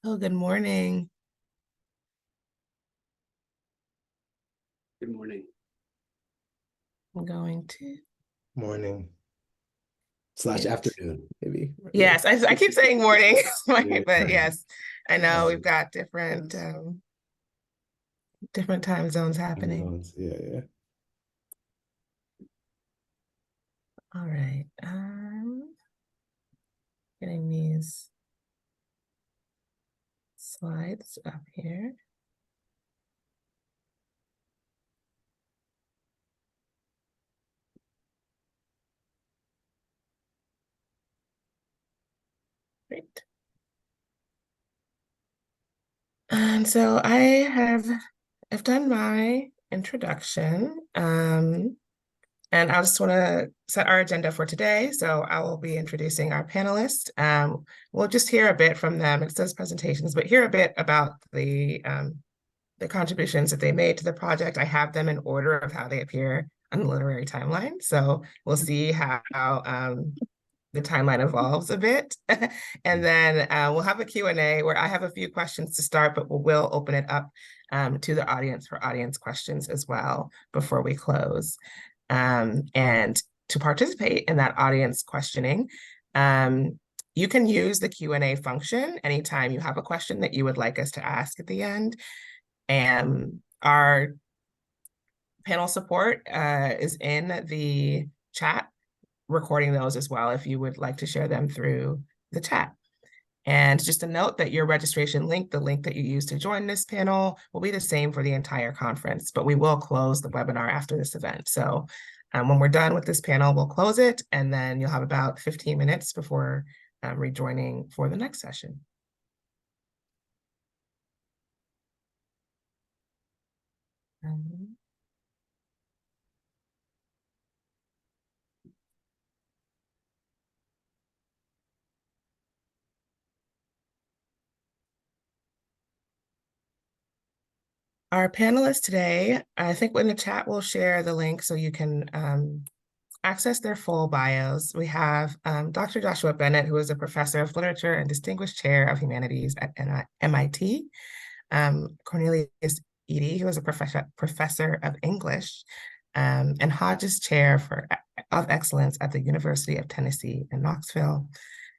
Oh, good morning. Good morning. I'm going to. Morning slash It. afternoon, maybe. Yeah. Yes, I keep saying morning, Yeah. but yes, I know we've Um, got different different time zones time happening. zones. Yeah, yeah. All right. Getting these slides up here. Great. And so I've done my introduction. And I just want to set our agenda for today. So I will be introducing our panelists. We'll just hear a bit from them. It says presentations, but hear a bit about the contributions that they made to the project. I have them in order of how they appear on the literary timeline. So we'll see how the timeline evolves a bit. And then we'll have a Q&A where I have a few questions to start, but we'll open it up to the audience for audience questions as well before we close. And to participate in that audience questioning, you can use the Q&A function anytime you have a question that you would like us to ask at the end. And our panel support is in the chat, recording those as well if you would like to share them through the chat. And just a note that your registration link, the link that you use to join this panel, will be the same for the entire conference, but we will close the webinar after this event. So when we're done with this panel, we'll close it, and then you'll have about 15 minutes before rejoining for the next session. Our panelists today, I think in the chat we'll share the link so you can access their full bios. We have Dr. Joshua Bennett, who is a professor of literature and distinguished chair of humanities at MIT. Cornelius Eady, who is a professor of English, and Hodges Chair of Excellence at the University of Tennessee in Knoxville.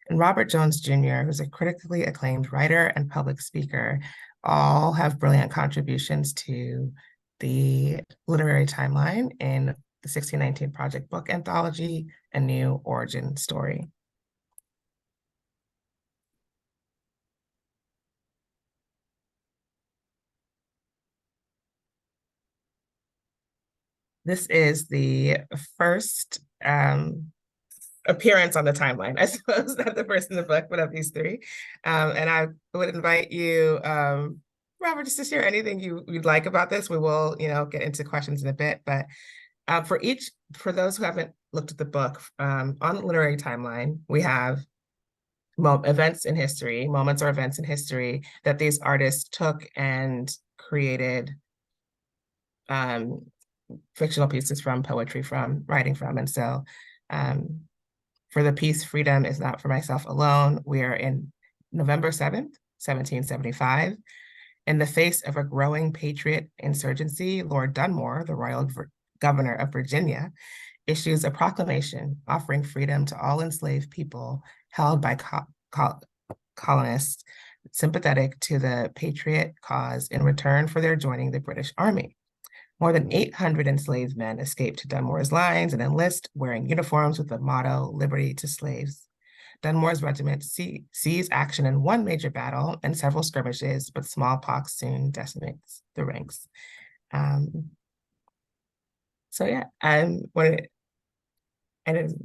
And Robert Jones Jr., who's a critically acclaimed writer and public speaker, all have brilliant contributions to the literary timeline in the 1619 Project book anthology, A New Origin Story. This is the first appearance on the timeline, I suppose, not the first in the book, but of these three. And I would invite you, Robert, just to share anything you'd like about this. We will, get into questions in a bit, but for those who haven't looked at the book, on the literary timeline, we have events in history, moments or events in history that these artists took and created fictional pieces from, poetry from, writing from. And so for the piece, Freedom is Not for Myself Alone, we are in November 7th, 1775. In the face of a growing patriot insurgency, Lord Dunmore, the royal governor of Virginia, issues a proclamation offering freedom to all enslaved people held by colonists sympathetic to the patriot cause in return for their joining the British Army. More than 800 enslaved men escape to Dunmore's lines and enlist wearing uniforms with the motto, "Liberty to Slaves." Dunmore's regiment sees action in one major battle and several skirmishes, but smallpox soon decimates the ranks. So yeah, I want to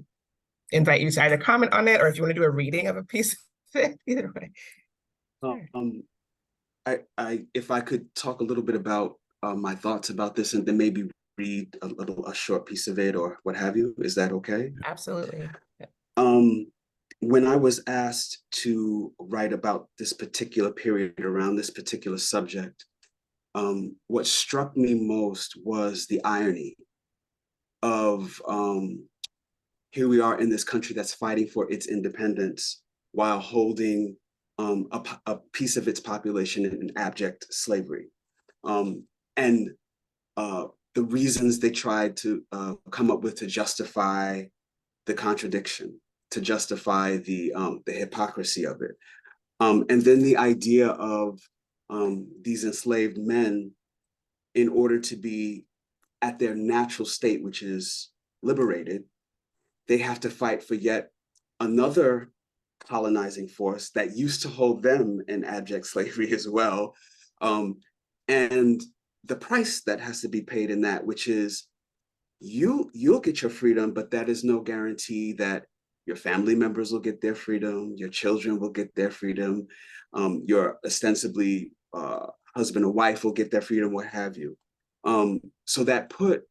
invite you to either comment on it or if you want to do a reading of a piece of it, either way. If I could talk a little bit about my thoughts about this and then maybe read a short piece of it or what have you, is that okay? Absolutely. When I was asked to write about this particular period around this particular subject, what struck me most was the irony of here we are in this country that's fighting for its independence while holding a piece of its population in abject slavery. And the reasons they tried to come up with to justify the contradiction, to justify the hypocrisy of it. And then the idea of these enslaved men, in order to be at their natural state, which is liberated, they have to fight for yet another colonizing force that used to hold them in abject slavery as well. And the price that has to be paid in that, which is you'll get your freedom, but that is no guarantee that your family members will get their freedom, your children will get their freedom, your ostensibly husband or wife will get their freedom, what have you. So that put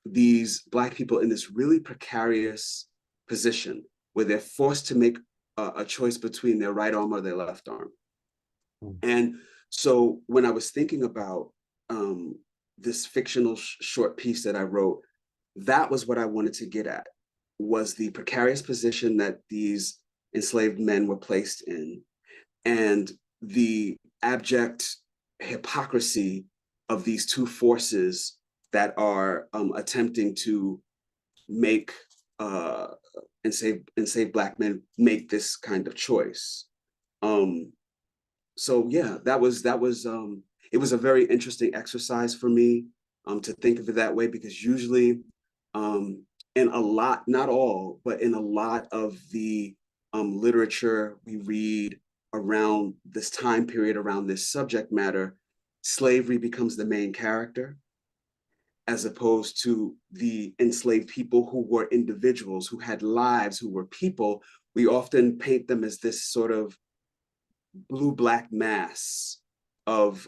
these Black people in this really precarious position where they're forced to make a choice between their right arm or their left arm. And so when I was thinking about this fictional short piece that I wrote, that was what I wanted to get at, was the precarious position that these enslaved men were placed in, and the abject hypocrisy of these two forces that are attempting to make enslaved Black men make this kind of choice. So yeah, that was it was a very interesting exercise for me to think of it that way, because usually in a lot, not all, but in a lot of the literature we read around this time period, around this subject matter, slavery becomes the main character, as opposed to the enslaved people who were individuals, who had lives, who were people. We often paint them as this sort of blue-black mass of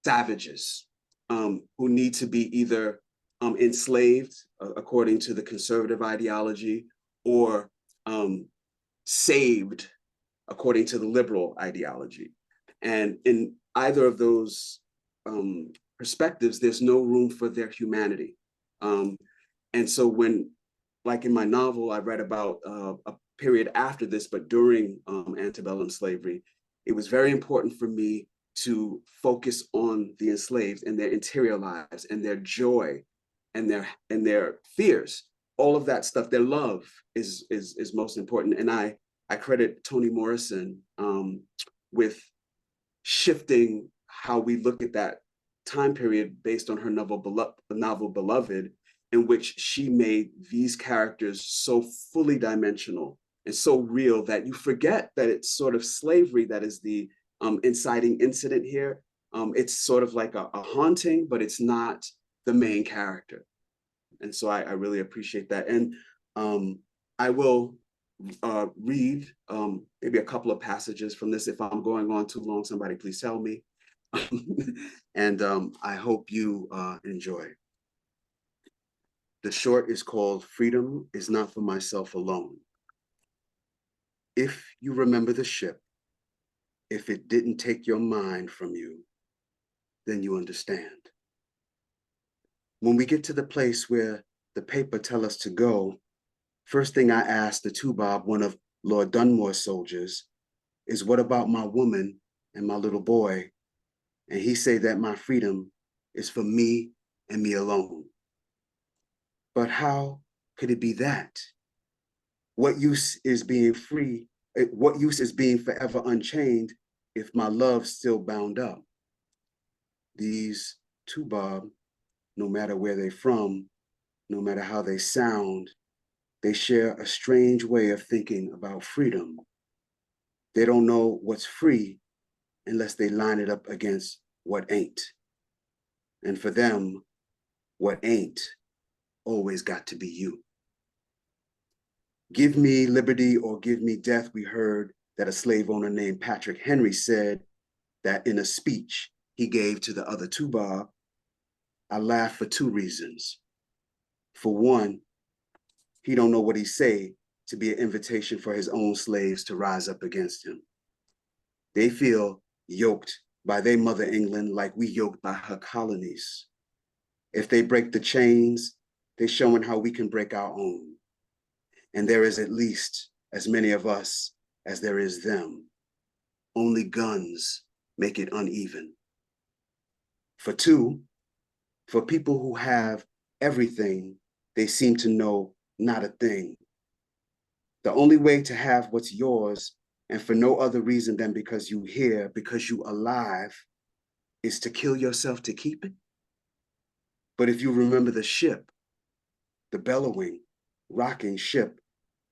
savages who need to be either enslaved, according to the conservative ideology, or saved, according to the liberal ideology. And in either of those perspectives, there's no room for their humanity. And so when, like in my novel, I read about a period after this, but during antebellum slavery, it was very important for me to focus on the enslaved and their interior lives and their joy and their fears, all of that stuff. Their love is most important. And I credit Toni Morrison with shifting how we look at that time period based on her novel Beloved, in which she made these characters so fully dimensional and so real that you forget that it's sort of slavery that is the inciting incident here. It's sort of like a haunting, but it's not the main character. And so I really appreciate that. And I will read maybe a couple of passages from this. If I'm going on too long, somebody please tell me. And I hope you enjoy. The short is called Freedom is Not for Myself Alone. If you remember the ship, if it didn't take your mind from you, then you understand. When we get to the place where the paper tell us to go, first thing I asked the Tubob, one of Lord Dunmore's soldiers, is what about my woman and my little boy? And he said that my freedom is for me and me alone. But how could it be that? What use is being free? What use is being forever unchained if my love's still bound up? These Tubob, no matter where they're from, no matter how they sound, they share a strange way of thinking about freedom. They don't know what's free unless they line it up against what ain't. And for them, what ain't always got to be you. Give me liberty or give me death, we heard that a slave owner named Patrick Henry said that in a speech he gave to the other Tubob. I laugh for two reasons. For one, he don't know what he say to be an invitation for his own slaves to rise up against him. They feel yoked by their mother England like we yoked by her colonies. If they break the chains, they're showing how we can break our own. And there is at least as many of us as there is them. Only guns make it uneven. For two, for people who have everything, they seem to know not a thing. The only way to have what's yours, and for no other reason than because you here, because you alive, is to kill yourself to keep it. But if you remember the ship, the bellowing, rocking ship,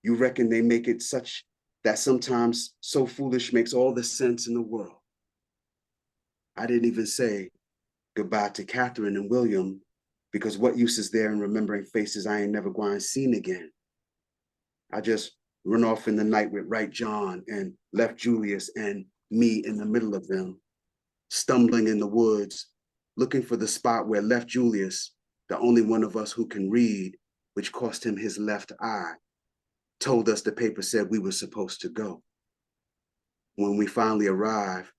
you reckon they make it such that sometimes so foolish makes all the sense in the world. I didn't even say goodbye to Catherine and William, because what use is there in remembering faces I ain't never going to seen again? I just run off in the night with Right John and left Julius and me in the middle of them, stumbling in the woods, looking for the spot where left Julius, the only one of us who can read, which cost him his left eye, told us the paper said we were supposed to go. When we finally arrive,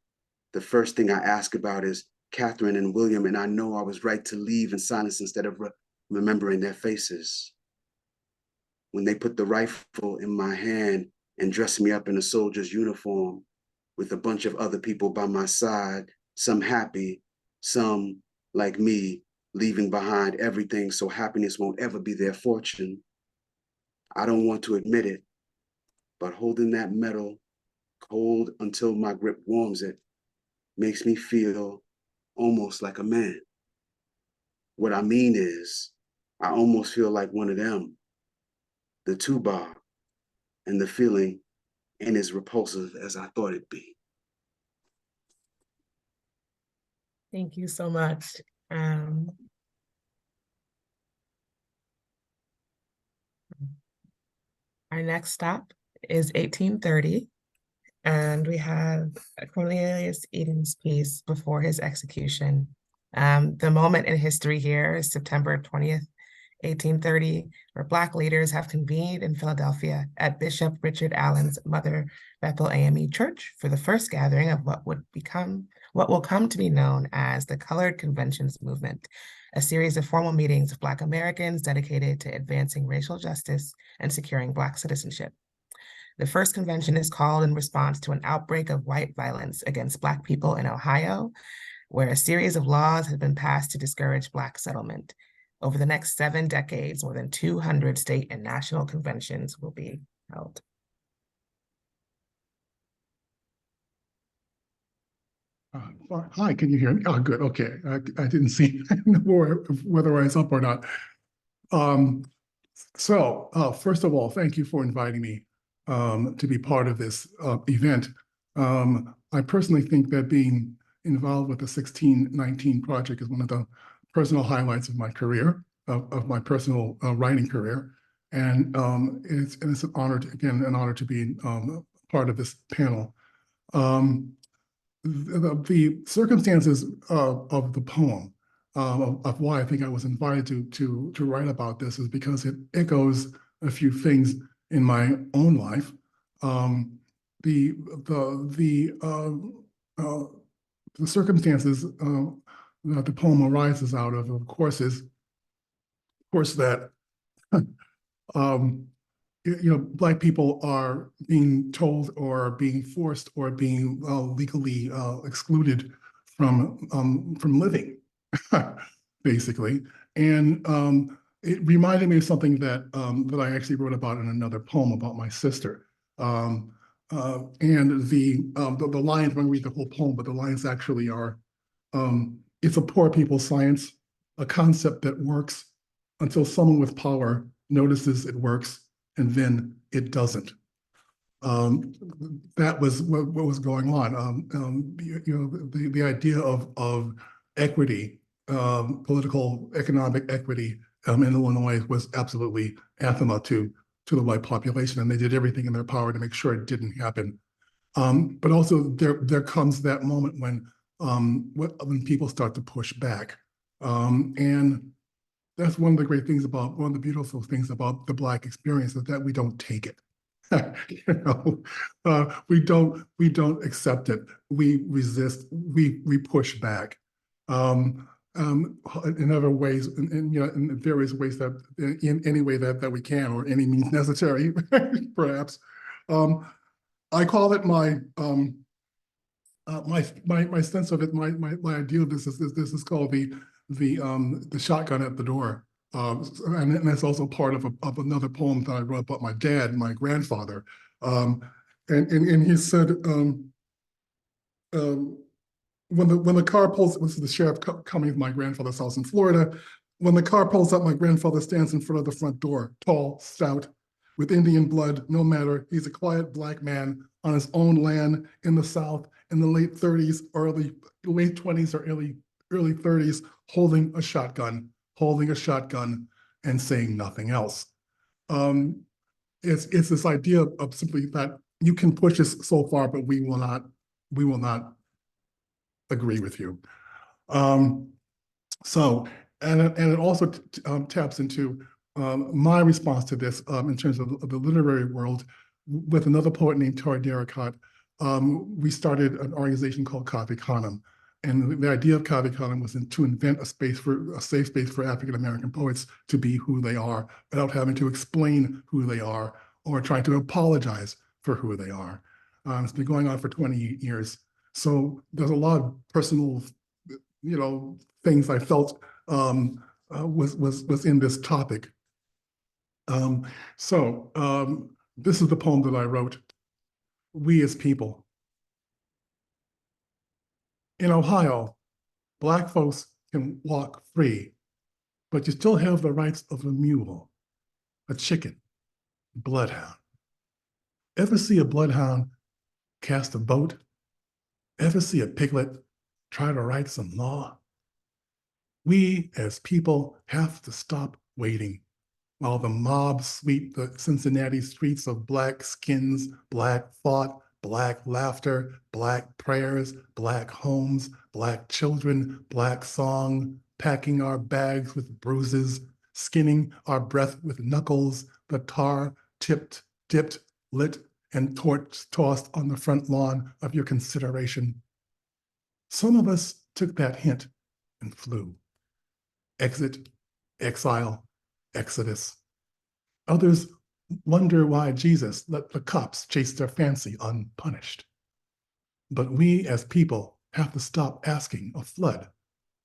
the first thing I ask about is Catherine and William, and I know I was right to leave in silence instead of remembering their faces. When they put the rifle in my hand and dressed me up in a soldier's uniform with a bunch of other people by my side, some happy, some, like me, leaving behind everything so happiness won't ever be their fortune. I don't want to admit it, but holding that metal cold until my grip warms it makes me feel almost like a man. What I mean is, I almost feel like one of them. The two-bar and the feeling ain't as repulsive as I thought it'd be. Thank you so much. Our next stop is 1830, and we have Cornelius Eady's piece before his execution. The moment in history here is September 20th, 1830, where Black leaders have convened in Philadelphia at Bishop Richard Allen's Mother Bethel AME Church for the first gathering of what will come to be known as the Colored Conventions Movement, a series of formal meetings of Black Americans dedicated to advancing racial justice and securing Black citizenship. The first convention is called in response to an outbreak of white violence against Black people in Ohio, where a series of laws had been passed to discourage Black settlement. Over the next 7 decades, more than 200 state and national conventions will be held. Hi, can you hear me? Oh, good. Okay. I didn't see whether I was up or not. First of all, thank you for inviting me to be part of this event. I personally think that being involved with the 1619 project is one of the personal highlights of my career, of my personal writing career. And it's an honor, an honor to be part of this panel. The circumstances of the poem, of why I think I was invited to write about this, is because it echoes a few things in my own life. The circumstances that the poem arises out of course, that Black people are being told or being forced or being legally excluded from living, basically. And it reminded me of something that I actually wrote about in another poem about my sister. And the lines, I'm going to read the whole poem, but the lines actually are, it's a poor people's science, a concept that works until someone with power notices it works, and then it doesn't. That was what was going on. The idea of equity, political, economic equity in Illinois was absolutely anathema to the white population, and they did everything in their power to make sure it didn't happen. But also there comes that moment when people start to push back, and that's one of the beautiful things about the Black experience, is that we don't take it. We don't accept it. We resist. We push back. In other ways, in various ways, that in any way that we can, or any means necessary, perhaps. I call it my sense of it, my idea of this is called the shotgun at the door. And that's also part of another poem that I wrote about my dad, my grandfather. And he said, when the car pulls, this is the sheriff coming to my grandfather's house in Florida. When the car pulls up, my grandfather stands in front of the front door, tall, stout, with Indian blood, no matter. He's a quiet black man on his own land in the South in the late 30s, late 20s or early 30s, holding a shotgun, and saying nothing else. It's this idea of simply that you can push us so far, but we will not agree with you. And it also taps into my response to this in terms of the literary world. With another poet named Tori Derricotte, we started an organization called Cave Canem. And the idea of Cave Canem was to invent a safe space for African-American poets to be who they are without having to explain who they are or trying to apologize for who they are. It's been going on for 20 years. So there's a lot of personal, things I felt was in this topic. This is the poem that I wrote. We as people. In Ohio, Black folks can walk free, but you still have the rights of a mule, a chicken, bloodhound. Ever see a bloodhound cast a boat? Ever see a piglet try to write some law? We as people have to stop waiting while the mob sweep the Cincinnati streets of Black skins, Black thought, Black laughter, Black prayers, Black homes, Black children, Black song, packing our bags with bruises, skinning our breath with knuckles, the tar tipped, dipped, lit, and torch tossed on the front lawn of your consideration. Some of us took that hint and flew. Exit, exile, exodus. Others wonder why Jesus let the cops chase their fancy unpunished. But we as people have to stop asking a flood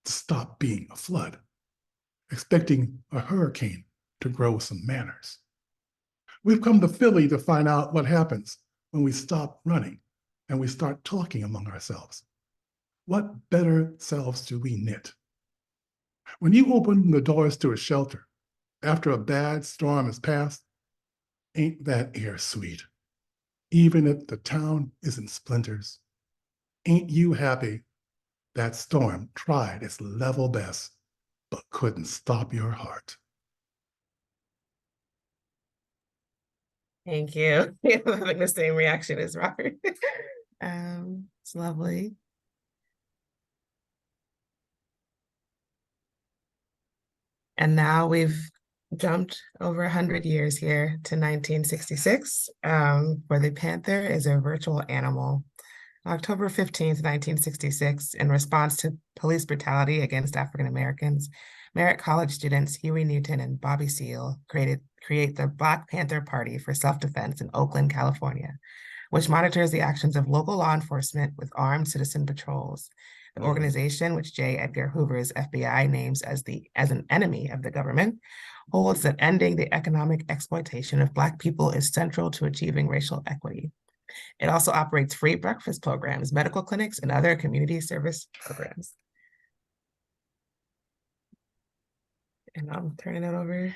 to stop being a flood, expecting a hurricane to grow some manners. We've come to Philly to find out what happens when we stop running and we start talking among ourselves. What better selves do we knit? When you open the doors to a shelter after a bad storm has passed, ain't that air sweet? Even if the town is in splinters, ain't you happy that storm tried its level best, but couldn't stop your heart? Thank you. I'm having the same reaction as Robert. It's lovely. And now we've jumped over 100 years here to 1966, where the panther is a virtual animal. October 15th, 1966, in response to police brutality against African Americans, Merritt College students Huey Newton and Bobby Seale create the Black Panther Party for Self-Defense in Oakland, California, which monitors the actions of local law enforcement with armed citizen patrols. The organization, which J. Edgar Hoover's FBI names as an enemy of the government, holds that ending the economic exploitation of Black people is central to achieving racial equity. It also operates free breakfast programs, medical clinics, and other community service programs. And I'm turning it over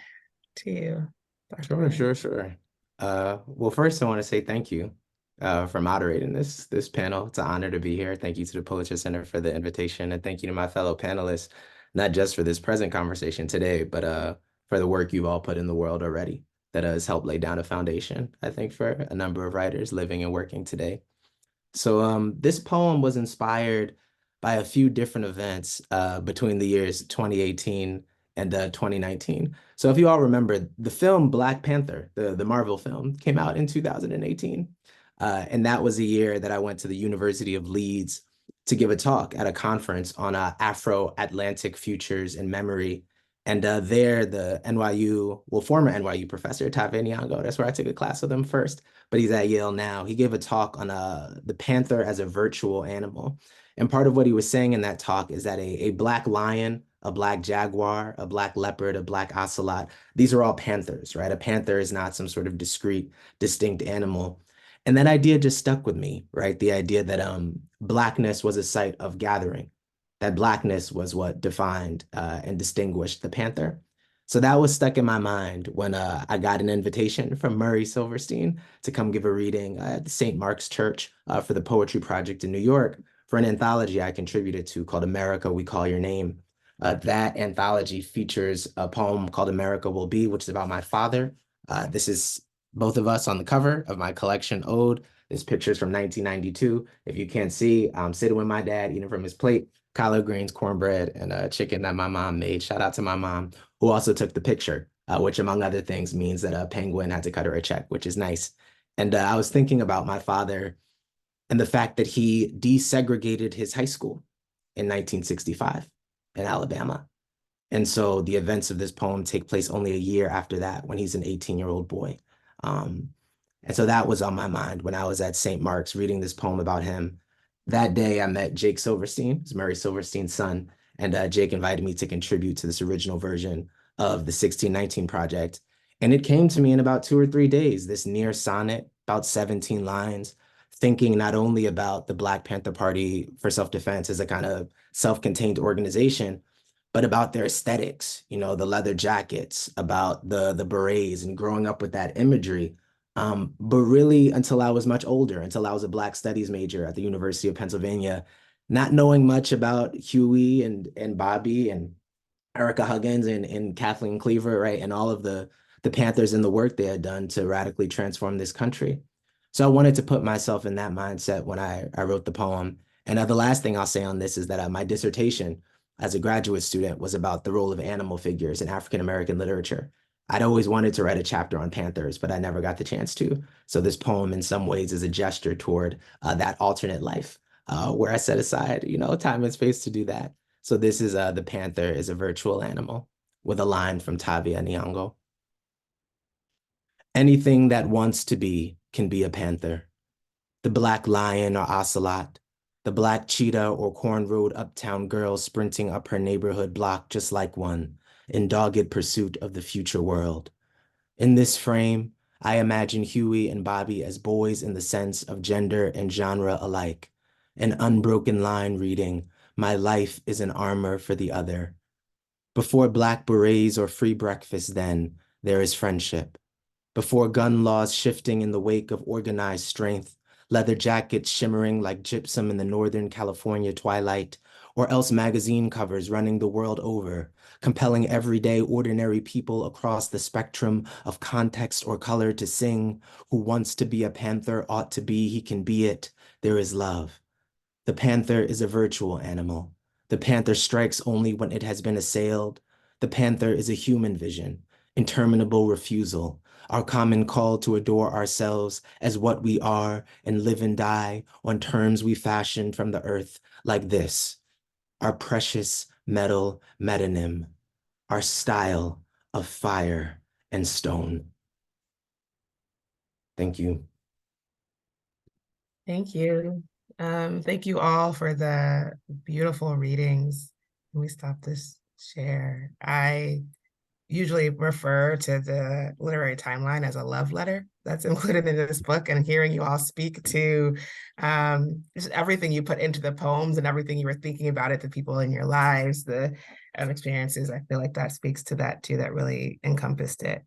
to you, Dr. Bennett. Sure. Well, first I want to say thank you for moderating this panel. It's an honor to be here. Thank you to the Poetry Center for the invitation, and thank you to my fellow panelists, not just for this present conversation today, but for the work you've all put in the world already that has helped lay down a foundation, I think, for a number of writers living and working today. So this poem was inspired by a few different events between the years 2018 and 2019. So if you all remember, the film Black Panther, the Marvel film, came out in 2018. And that was a year that I went to the University of Leeds to give a talk at a conference on Afro-Atlantic futures and memory And there, the NYU, well, former NYU professor, Tave Nyong'o, that's where I took a class with him first, but he's at Yale now. He gave a talk on the panther as a virtual animal. And part of what he was saying in that talk is that a black lion, a black jaguar, a black leopard, a black ocelot, these are all panthers, right? A panther is not some sort of discrete, distinct animal. And that idea just stuck with me, right? The idea that blackness was a site of gathering, that blackness was what defined and distinguished the panther. So that was stuck in my mind when I got an invitation from Murray Silverstein to come give a reading at the St. Mark's Church for the Poetry Project in New York for an anthology I contributed to called America, We Call Your Name. That anthology features a poem called America Will Be, which is about my father. This is both of us on the cover of my collection, Ode. This picture's from 1992. If you can't see, I'm sitting with my dad eating from his plate, collard greens, cornbread, and chicken that my mom made. Shout out to my mom, who also took the picture, which among other things means that a penguin had to cut her a check, which is nice. And I was thinking about my father and the fact that he desegregated his high school in 1965 in Alabama. And so the events of this poem take place only a year after that, when he's an 18-year-old boy. And so that was on my mind when I was at St. Mark's reading this poem about him. That day, I met Jake Silverstein, who's Murray Silverstein's son, and Jake invited me to contribute to this original version of the 1619 Project. And it came to me in about 2 or 3 days, this near sonnet, about 17 lines, thinking not only about the Black Panther Party for Self-Defense as a kind of self-contained organization, but about their aesthetics, you know, the leather jackets, about the berets, and growing up with that imagery. But really, until I was much older, until I was a Black Studies major at the University of Pennsylvania, not knowing much about Huey and Bobby and Erica Huggins and Kathleen Cleaver, right? And all of the Panthers and the work they had done to radically transform this country. So I wanted to put myself in that mindset when I wrote the poem. And the last thing I'll say on this is that my dissertation as a graduate student was about the role of animal figures in African-American literature. I'd always wanted to write a chapter on panthers, but I never got the chance to. So this poem in some ways is a gesture toward that alternate life where I set aside, you know, time and space to do that. So this is the panther is a virtual animal with a line from Tavia Nyong'o. Anything that wants to be can be a panther. The black lion or ocelot, the black cheetah or corn-rode uptown girl sprinting up her neighborhood block just like one, in dogged pursuit of the future world. In this frame, I imagine Huey and Bobby as boys in the sense of gender and genre alike, an unbroken line reading, "My life is an armor for the other." Before black berets or free breakfast, then, there is friendship. Before gun laws shifting in the wake of organized strength, leather jackets shimmering like gypsum in the Northern California twilight, or else magazine covers running the world over, compelling everyday ordinary people across the spectrum of context or color to sing, "Who wants to be a panther ought to be, he can be it, there is love." The panther is a virtual animal. The panther strikes only when it has been assailed. The panther is a human vision, interminable refusal, our common call to adore ourselves as what we are and live and die on terms we fashioned from the earth like this, our precious metal metonym, our style of fire and stone. Thank you. Thank you. Thank you all for the beautiful readings. Can we stop this share? I usually refer to the literary timeline as a love letter that's included in this book, and hearing you all speak to just everything you put into the poems and everything you were thinking about it, the people in your lives, the experiences, I feel like that speaks to that too, that really encompassed it.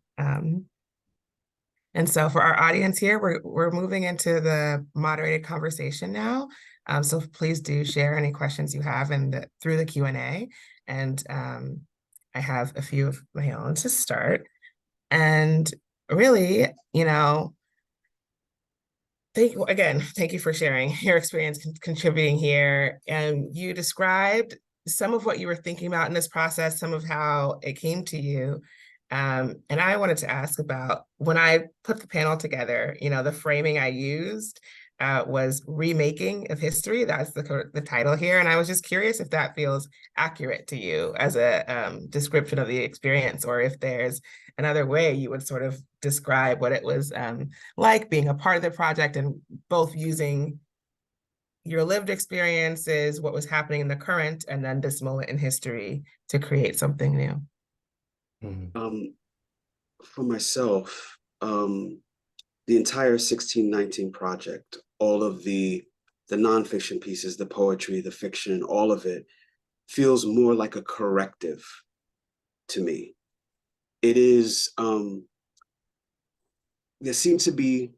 And so for our audience here, we're moving into the moderated conversation now. So please do share any questions you have through the Q&A. And I have a few of my own to start. And really, you know, thank you for sharing your experience contributing here. And you described some of what you were thinking about in this process, some of how it came to you. And I wanted to ask about when I put the panel together, you know, the framing I used was Remaking of History. That's the title here. And I was just curious if that feels accurate to you as a description of the experience, or if there's another way you would sort of describe what it was like being a part of the project, and both using your lived experiences, what was happening in the current, and then this moment in history to create something new. For myself, the entire 1619 project, all of the nonfiction pieces, the poetry, the fiction, all of it feels more like a corrective to me. It is, there seem to be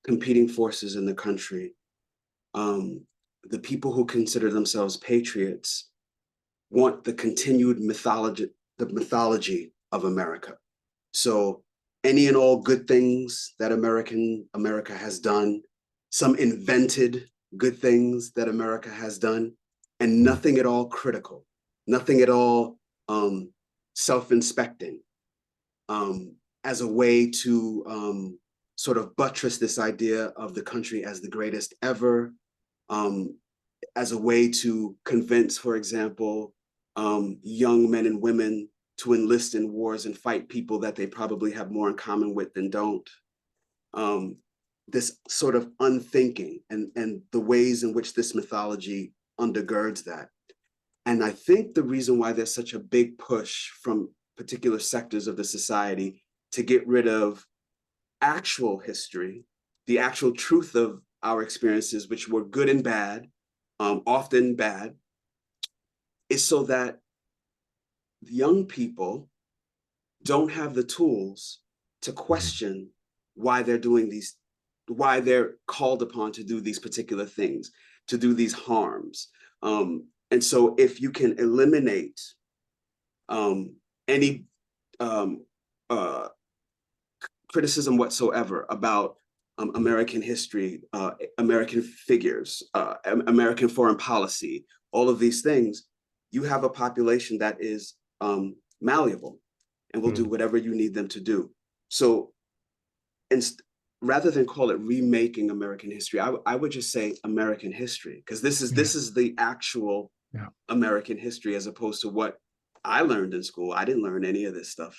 competing forces in the country. The people who consider themselves patriots want the continued mythology of America. So any and all good things that America has done, some invented good things that America has done, and nothing at all critical, nothing at all self-inspecting, as a way to sort of buttress this idea of the country as the greatest ever, as a way to convince, for example, young men and women to enlist in wars and fight people that they probably have more in common with than don't. This sort of unthinking and the ways in which this mythology undergirds that. And I think the reason why there's such a big push from particular sectors of the society to get rid of actual history, the actual truth of our experiences, which were good and bad, often bad, is so that young people don't have the tools to question why they're doing these, why they're called upon to do these particular things, to do these harms. And so if you can eliminate any criticism whatsoever about American history, American figures, American foreign policy, all of these things, you have a population that is malleable and will do whatever you need them to do. So rather than call it remaking American history, I would just say American history, because this is the actual American history, as opposed to what I learned in school. I didn't learn any of this stuff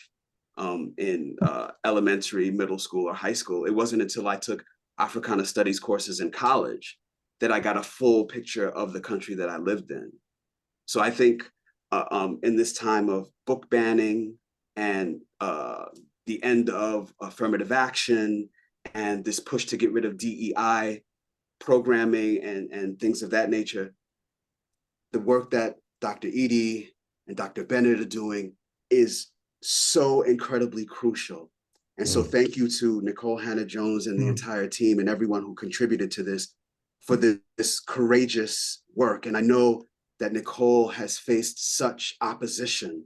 in elementary, middle school, or high school. It wasn't until I took Africana Studies courses in college that I got a full picture of the country that I lived in. So I think in this time of book banning and the end of affirmative action and this push to get rid of DEI programming and things of that nature, the work that Dr. Eady and Dr. Bennett are doing is so incredibly crucial. And so thank you to Nicole Hannah-Jones and the entire team and everyone who contributed to this for this courageous work. And I know that Nicole has faced such opposition,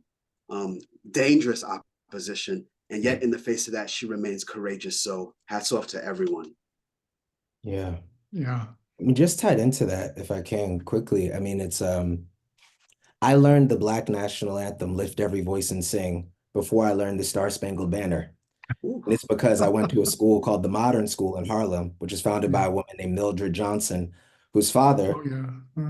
dangerous opposition, and yet in the face of that, she remains courageous. So hats off to everyone. Yeah. Yeah. I mean, just tied into that, if I can quickly, I mean, it's, I learned the Black National Anthem, Lift Every Voice and Sing, before I learned the Star Spangled Banner. And it's because I went to a school called the Modern School in Harlem, which was founded by a woman named Mildred Johnson, whose father,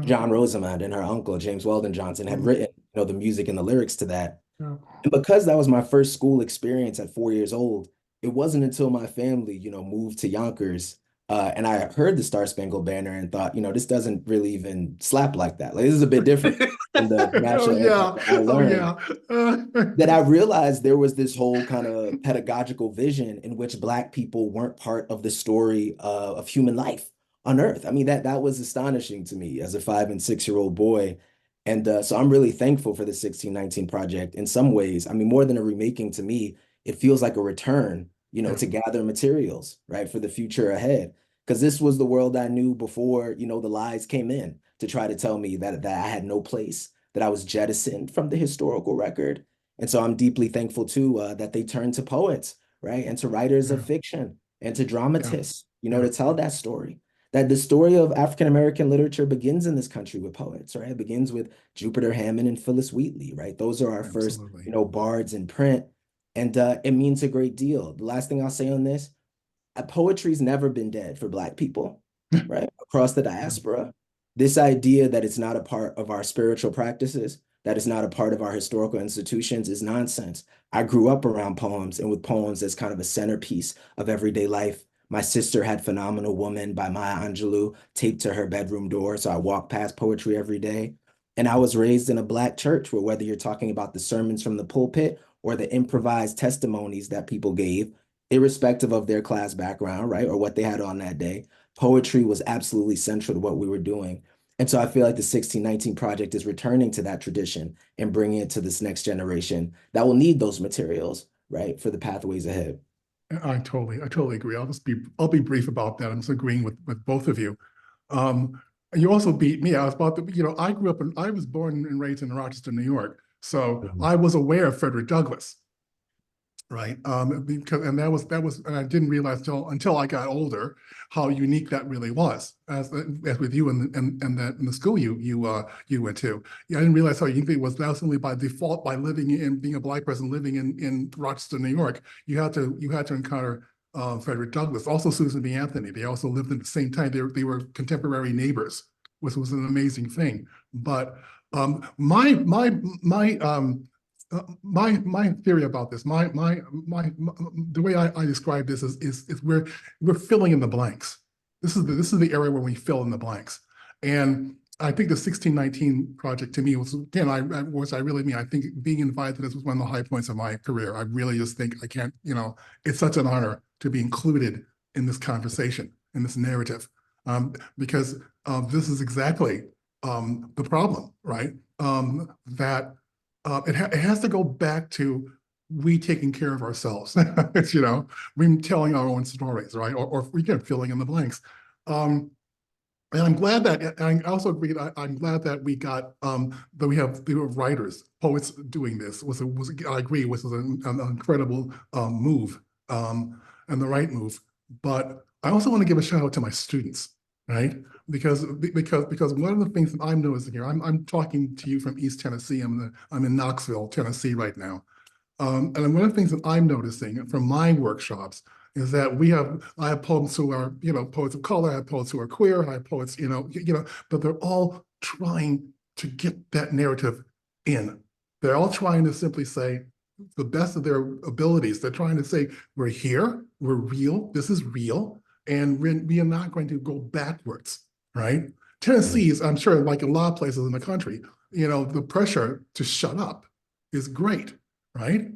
John Rosamond, and her uncle, James Weldon Johnson, had written, the music and the lyrics to that. And because that was my first school experience at 4 years old, it wasn't until my family, moved to Yonkers, and I heard the Star Spangled Banner and thought, this doesn't really even slap like that. Like, this is a bit different than the national anthem that I learned. That I realized there was this whole kind of pedagogical vision in which Black people weren't part of the story of human life on Earth. I mean, that was astonishing to me as a 5- and 6-year-old boy. And so I'm really thankful for the 1619 project in some ways. I mean, more than a remaking to me, it feels like a return, to gather materials, right, for the future ahead. Because this was the world I knew before, the lies came in to try to tell me that I had no place, that I was jettisoned from the historical record. And so I'm deeply thankful too that they turned to poets, right, and to writers of fiction and to dramatists, to tell that story. That the story of African-American literature begins in this country with poets, right? It begins with Jupiter Hammond and Phyllis Wheatley, right? Those are our first, bards in print. And it means a great deal. The last thing I'll say on this, poetry's never been dead for Black people, right? Across the diaspora. This idea that it's not a part of our spiritual practices, that it's not a part of our historical institutions is nonsense. I grew up around poems and with poems as kind of a centerpiece of everyday life. My sister had Phenomenal Woman by Maya Angelou taped to her bedroom door, so I walk past poetry every day. And I was raised in a Black church where whether you're talking about the sermons from the pulpit or the improvised testimonies that people gave, irrespective of their class background, right, or what they had on that day, poetry was absolutely central to what we were doing. And so I feel like the 1619 Project is returning to that tradition and bringing it to this next generation that will need those materials, right, for the pathways ahead. I totally agree. I'll be brief about that. I'm just agreeing with both of you. You also beat me. I was about to, I was born and raised in Rochester, New York. So I was aware of Frederick Douglass, right? And and I didn't realize until I got older how unique that really was, as with you and the school you went to. Yeah, I didn't realize how unique it was. That was only by default, by being a Black person living in Rochester, New York. You had to encounter Frederick Douglass, also Susan B. Anthony. They also lived at the same time. They were contemporary neighbors, which was an amazing thing. But my theory about this, the way I describe this is we're filling in the blanks. This is the area where we fill in the blanks, and I think the 1619 Project to me was, again, I really mean, I think being invited to this was one of the high points of my career. I really just think I can't, it's such an honor to be included in this conversation, in this narrative, because this is exactly the problem, right? That it has to go back to we taking care of ourselves. It's, we telling our own stories, right? Or again, filling in the blanks. And I'm glad that, and I also agree that I'm glad that we got that we have writers, poets doing this. I agree, was an incredible move and the right move. But I also want to give a shout out to my students, right? Because one of the things that I'm noticing here, I'm talking to you from East Tennessee. I'm in Knoxville, Tennessee right now. And one of the things that I'm noticing from my workshops is that I have poets who are, poets of color, I have poets who are queer, I have poets, but they're all trying to get that narrative in. They're all trying to simply say the best of their abilities. They're trying to say, we're here, we're real, this is real, and we are not going to go backwards, right? Tennessee is, I'm sure, like a lot of places in the country, the pressure to shut up is great, right?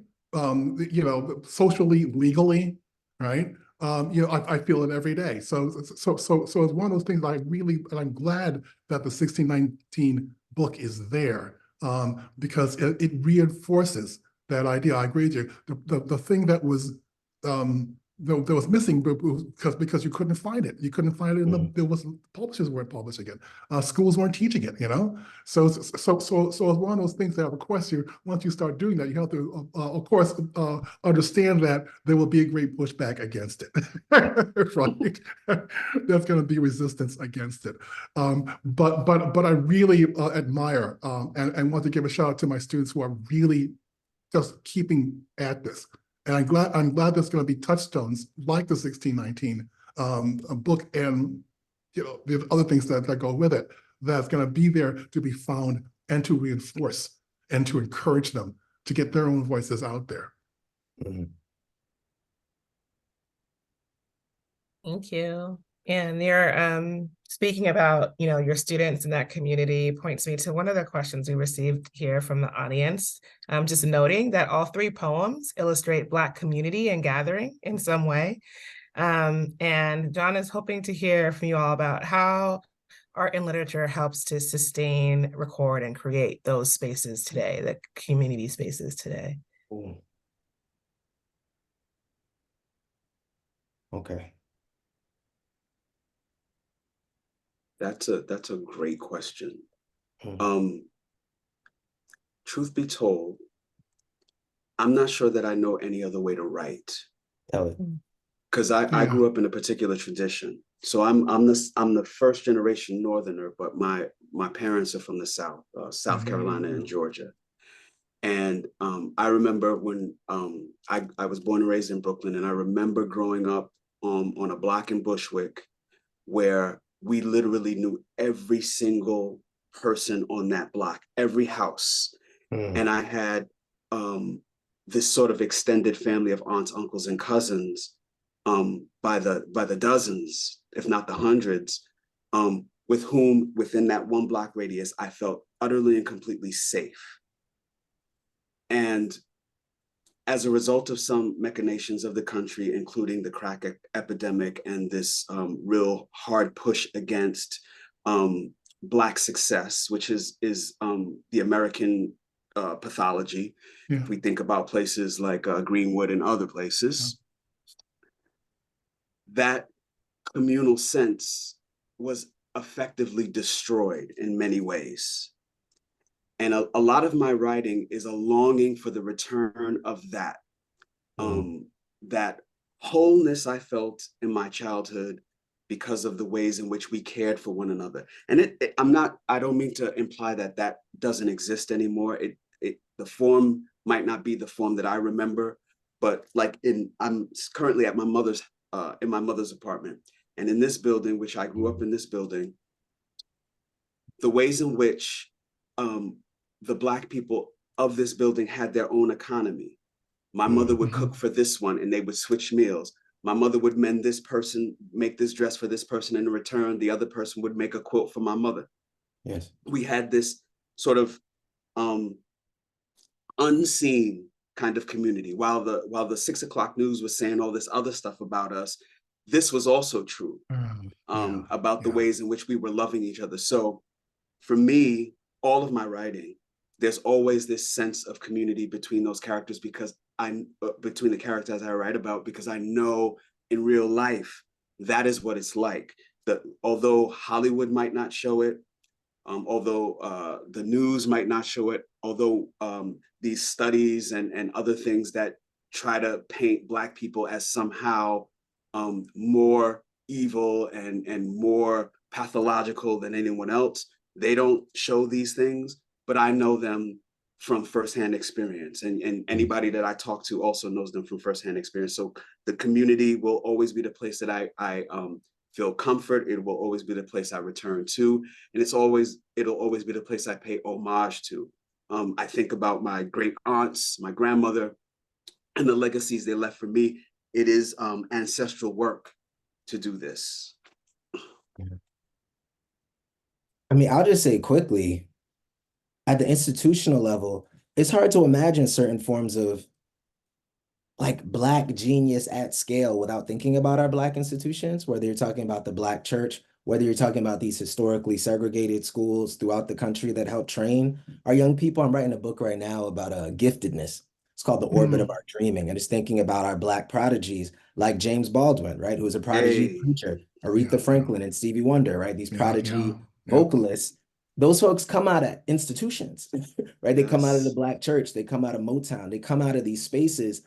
Socially, legally, right? I feel it every day. So it's one of those things and I'm glad that the 1619 book is there because it reinforces that idea. I agree with you. The thing that was that was missing because you couldn't find it. You couldn't find it publishers weren't publishing it. Schools weren't teaching it, So it's one of those things that, of course, once you start doing that, you have to, of course, understand that there will be a great pushback against it, right? There's going to be resistance against it. But I really admire and want to give a shout out to my students who are really just keeping at this. And I'm glad there's going to be touchstones like the 1619 book and the other things that go with it that's going to be there to be found and to reinforce and to encourage them to get their own voices out there. Mm-hmm. Thank you. And you're speaking about, your students in that community points me to one of the questions we received here from the audience. Just noting that all three poems illustrate Black community and gathering in some way. And John is hoping to hear from you all about how art and literature helps to sustain, record, and create those spaces today, the community spaces today. Ooh. Okay. That's a great question. Truth be told, I'm not sure that I know any other way to write. Because I grew up in a particular tradition. So I'm the first generation Northerner, but my parents are from the South, South Carolina and Georgia. And I remember when I was born and raised in Brooklyn, and I remember growing up on a block in Bushwick where we literally knew every single person on that block, every house. And I had this sort of extended family of aunts, uncles, and cousins by the dozens, if not the hundreds, with whom within that one block radius, I felt utterly and completely safe. And as a result of some machinations of the country, including the crack epidemic and this real hard push against Black success, which is the American pathology. Yeah. If we think about places like Greenwood and other places, that communal sense was effectively destroyed in many ways. And a lot of my writing is a longing for the return of that, that wholeness I felt in my childhood because of the ways in which we cared for one another. And I don't mean to imply that that doesn't exist anymore. The form might not be the form that I remember, but like I'm currently at my mother's, in my mother's apartment. And in this building, which I grew up in this building, the ways in which the Black people of this building had their own economy. My mother would cook for this one and they would switch meals. My mother would mend this person, make this dress for this person, and in return, the other person would make a quilt for my mother. Yes. We had this sort of unseen kind of community. While the 6 o'clock news was saying all this other stuff about us, this was also true about the ways in which we were loving each other. So for me, all of my writing, there's always this sense of community between those characters between the characters I write about, because I know in real life, that is what it's like. Although Hollywood might not show it, although the news might not show it, although these studies and other things that try to paint Black people as somehow more evil and more pathological than anyone else, they don't show these things, but I know them from firsthand experience. And anybody that I talk to also knows them from firsthand experience. So the community will always be the place that I feel comfort. It will always be the place I return to. And it'll always be the place I pay homage to. I think about my great aunts, my grandmother, and the legacies they left for me. It is ancestral work to do this. I mean, I'll just say quickly, at the institutional level, it's hard to imagine certain forms of like Black genius at scale without thinking about our Black institutions, whether you're talking about the Black church, whether you're talking about these historically segregated schools throughout the country that help train our young people. I'm writing a book right now about giftedness. It's called The Orbit of Our Dreaming. And it's thinking about our Black prodigies like James Baldwin, right? Who was a prodigy preacher, Aretha Franklin and Stevie Wonder, right? These prodigy vocalists. Those folks come out of institutions, right? They come out of the Black church. They come out of Motown. They come out of these spaces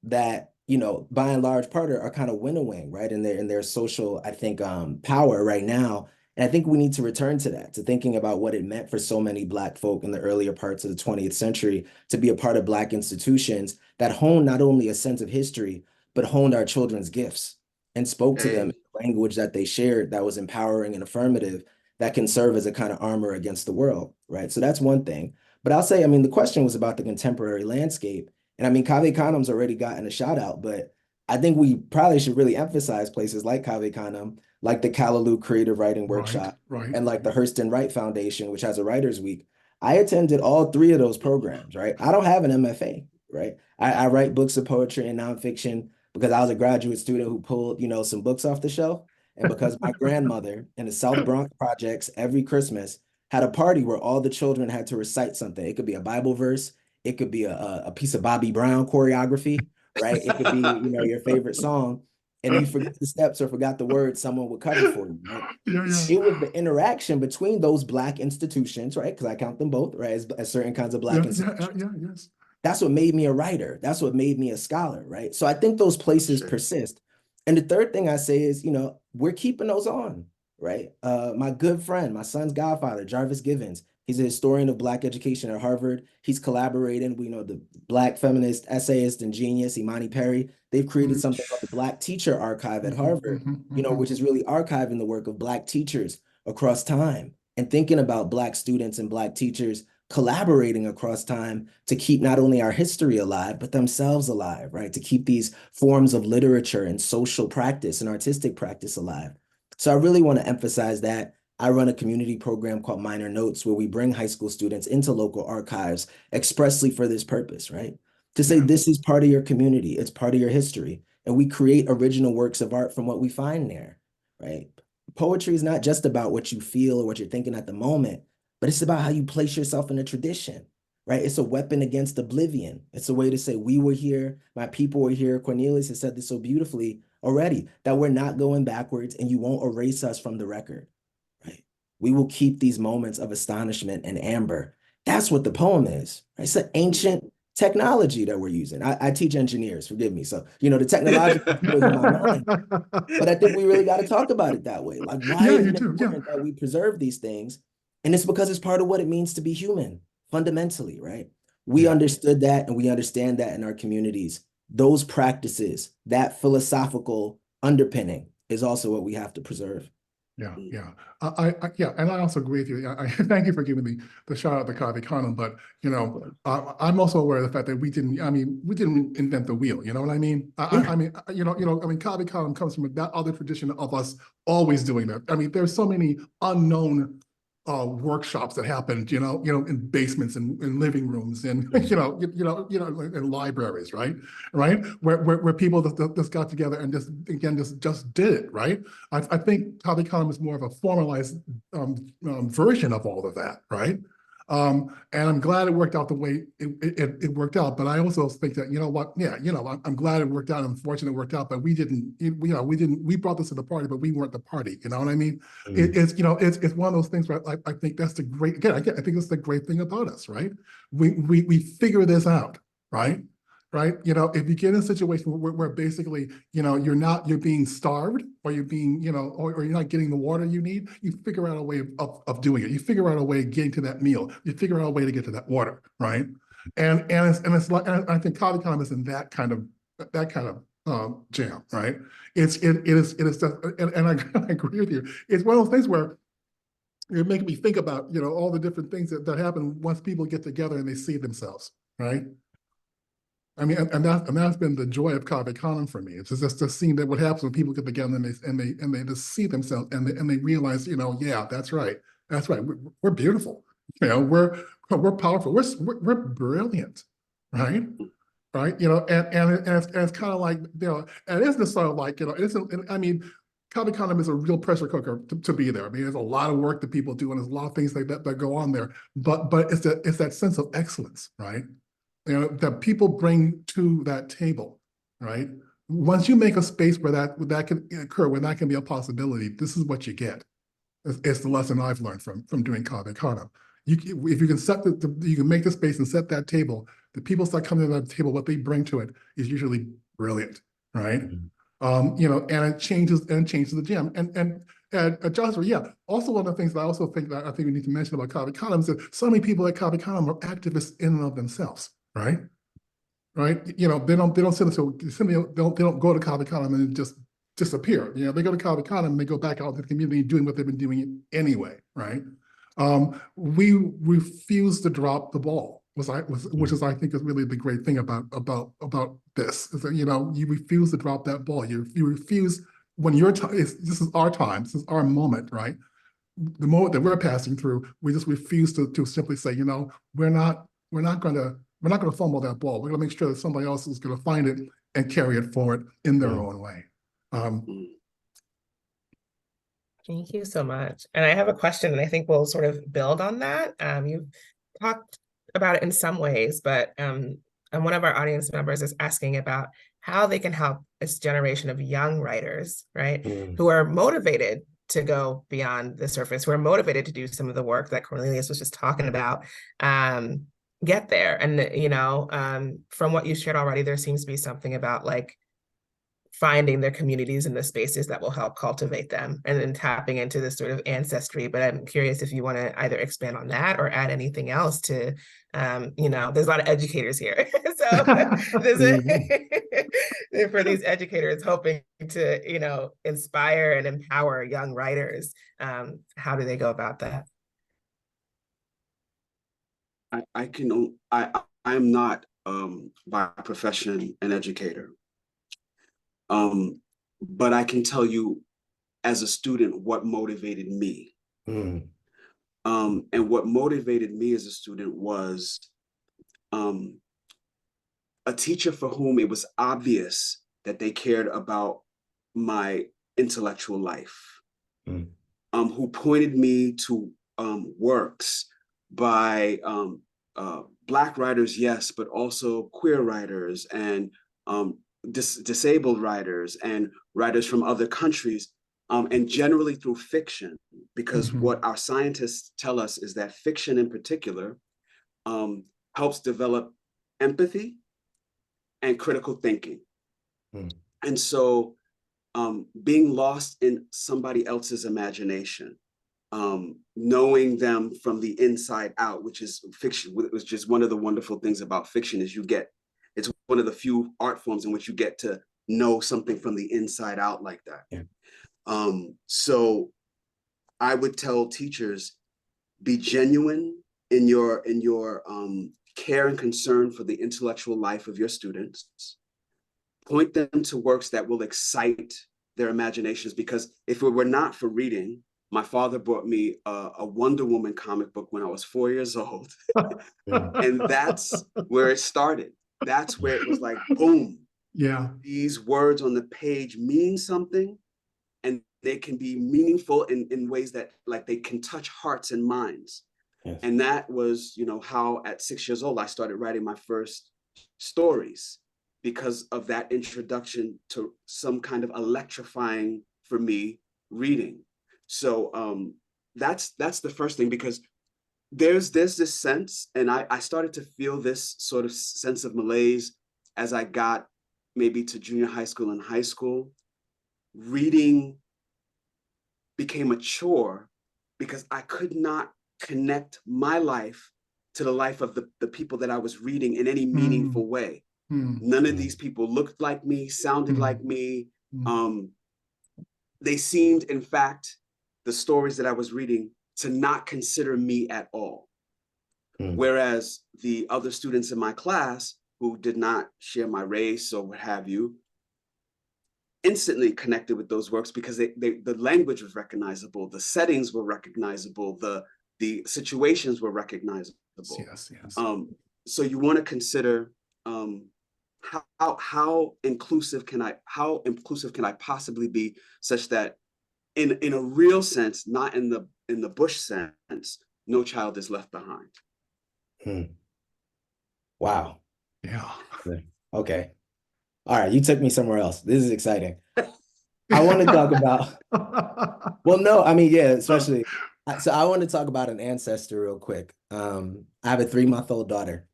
that, you know, by and large part are kind of winnowing, right? In their social, I think, power right now. And I think we need to return to that, to thinking about what it meant for so many Black folk in the earlier parts of the 20th century to be a part of Black institutions that honed not only a sense of history, but honed our children's gifts and spoke to them in a language that they shared that was empowering and affirmative, that can serve as a kind of armor against the world, right? So that's one thing. But I'll say, I mean, the question was about the contemporary landscape. And I mean, Cave Canem's already gotten a shout out, but I think we probably should really emphasize places like Cave Canem, like the Callaloo Creative Writing Workshop, and like the Hurston Wright Foundation, which has a Writers Week. I attended all three of those programs, right? I don't have an MFA, right? I write books of poetry and nonfiction because I was a graduate student who pulled, you know, some books off the shelf. And because my grandmother in the South Bronx projects every Christmas had a party where all the children had to recite something. It could be a Bible verse. It could be a piece of Bobby Brown choreography, right? It could be, you know, your favorite song. And you forgot the steps or forgot the words, someone would cover for you, right? It was the interaction between those Black institutions, right? Because I count them both, right? As certain kinds of Black institutions. That's what made me a writer. That's what made me a scholar, right? So I think those places persist. And the third thing I say is, you know, we're keeping those on, right? My good friend, my son's godfather, Jarvis Givens, He's a historian of Black education at Harvard. He's collaborating. We know the Black feminist, essayist, and genius, Imani Perry. They've created something called the Black Teacher Archive at Harvard, which is really archiving the work of Black teachers across time and thinking about Black students and Black teachers collaborating across time to keep not only our history alive, but themselves alive, right? To keep these forms of literature and social practice and artistic practice alive. So I really want to emphasize that. I run a community program called Minor Notes, where we bring high school students into local archives expressly for this purpose, right? To say this is part of your community, it's part of your history, and we create original works of art from what we find there, right? Poetry is not just about what you feel or what you're thinking at the moment, but it's about how you place yourself in a tradition, right? It's a weapon against oblivion. It's a way to say, we were here, my people were here. Cornelius has said this so beautifully already, that we're not going backwards and you won't erase us from the record, right? We will keep these moments of astonishment and amber. That's what the poem is, right? It's an ancient technology that we're using. I teach engineers, forgive me. So, the technological was in my mind, but I think we really got to talk about it that way. Like, why is it important that we preserve these things? And it's because it's part of what it means to be human, fundamentally, right? We understood that and we understand that in our communities. Those practices, that philosophical underpinning is also what we have to preserve. Yeah. And I also agree with you. I thank you for giving me the shout out to Cave Canem, but I'm also aware of the fact that we didn't invent the wheel. You know what I mean? Cave Canem comes from that other tradition of us always doing that. I mean, there's so many unknown workshops that happened, in basements and in living rooms and in libraries, right, where people just got together and just did it, right. I think Cave Canem is more of a formalized version of all of that, right. And I'm glad it worked out the way it worked out. But I also think that, I'm glad it worked out. I'm fortunate it worked out, but we brought this to the party, but we weren't the party. You know what I mean? It's one of those things where I think that's the great, I think that's the great thing about us, right? We figure this out, right? Right. If you get in a situation where basically, you're being starved or you're being, or you're not getting the water you need, you figure out a way of doing it. You figure out a way of getting to that meal. You figure out a way to get to that water. Right. And it's like, and I think Cave Canem is in that kind of jam. Right. It is just, and I agree with you. It's one of those things where you're making me think about, all the different things that happen once people get together and they see themselves. Right. I mean, and that's been the joy of Cave Canem for me. It's just seeing that what happens when people get together and they just see themselves and they realize, yeah, that's right. We're beautiful. We're powerful. We're brilliant, right? Right. And it's kind of like, and it's just sort of like, it isn't. I mean, Cave Canem is a real pressure cooker to be there. I mean, there's a lot of work that people do, and there's a lot of things that go on there. But it's that sense of excellence, right? That people bring to that table, right? Once you make a space where that can occur, where that can be a possibility, this is what you get. It's the lesson I've learned from doing Cave Canem. If you can you can make the space and set that table, the people start coming to that table, what they bring to it is usually brilliant, right? And it changes the jam. And Joshua, yeah. Also, one of the things that I think we need to mention about Cave Canem is that so many people at Cave Canem are activists in and of themselves. Right. They don't simply don't go to Cave Canem and just disappear. They go to Cave Canem and they go back out into the community doing what they've been doing anyway. Right. We refuse to drop the ball, which I think is really the great thing about this, is that you refuse to drop that ball. You refuse when your time. This is our time. This is our moment. Right. The moment that we're passing through, we just refuse to simply say, we're not going to fumble that ball. We're going to make sure that somebody else is going to find it and carry it forward in their own way. Thank you so much. And I have a question, and I think we'll sort of build on that. You've talked about it in some ways, but and one of our audience members is asking about how they can help this generation of young writers, right, who are motivated to go beyond the surface, who are motivated to do some of the work that Cornelius was just talking about, get there. And from what you shared already, there seems to be something about like finding their communities and the spaces that will help cultivate them, and then tapping into this sort of ancestry. But I'm curious if you want to either expand on that or add anything else to, there's a lot of educators here. So for these educators hoping to, inspire and empower young writers, how do they go about that? I am not by profession an educator. But I can tell you as a student what motivated me. And what motivated me as a student was a teacher for whom it was obvious that they cared about my intellectual life, who pointed me to works by Black writers, yes, but also queer writers and disabled writers and writers from other countries, and generally through fiction, because what our scientists tell us is that fiction in particular helps develop empathy and critical thinking. And so being lost in somebody else's imagination, knowing them from the inside out, which is fiction, which is just one of the wonderful things about fiction is it's one of the few art forms in which you get to know something from the inside out like that. Yeah. So I would tell teachers, be genuine in your care and concern for the intellectual life of your students. Point them to works that will excite their imaginations, because if it were not for reading, my father bought me a Wonder Woman comic book when I was 4 years old. And that's where it started. That's where it was like, boom. Yeah. These words on the page mean something, and they can be meaningful in ways that like they can touch hearts and minds. Yes. And that was, how at 6 years old, I started writing my first stories because of that introduction to some kind of electrifying, for me, reading. So that's the first thing, because there's this sense, and I started to feel this sort of sense of malaise as I got maybe to junior high school and high school. Reading became a chore because I could not connect my life to the life of the people that I was reading in any meaningful way. None of these people looked like me, sounded like me. They seemed, in fact, the stories that I was reading, to not consider me at all. Whereas the other students in my class who did not share my race or what have you, instantly connected with those works because the language was recognizable, the settings were recognizable, the situations were recognizable. Yes. So you want to consider how inclusive can I possibly be, such that in a real sense, not in the Bush sense, no child is left behind. Wow. Yeah. Okay. All right, you took me somewhere else. This is exciting. I want to talk about, well, no, I mean, yeah, especially. So I want to talk about an ancestor real quick. I have a 3-month-old daughter.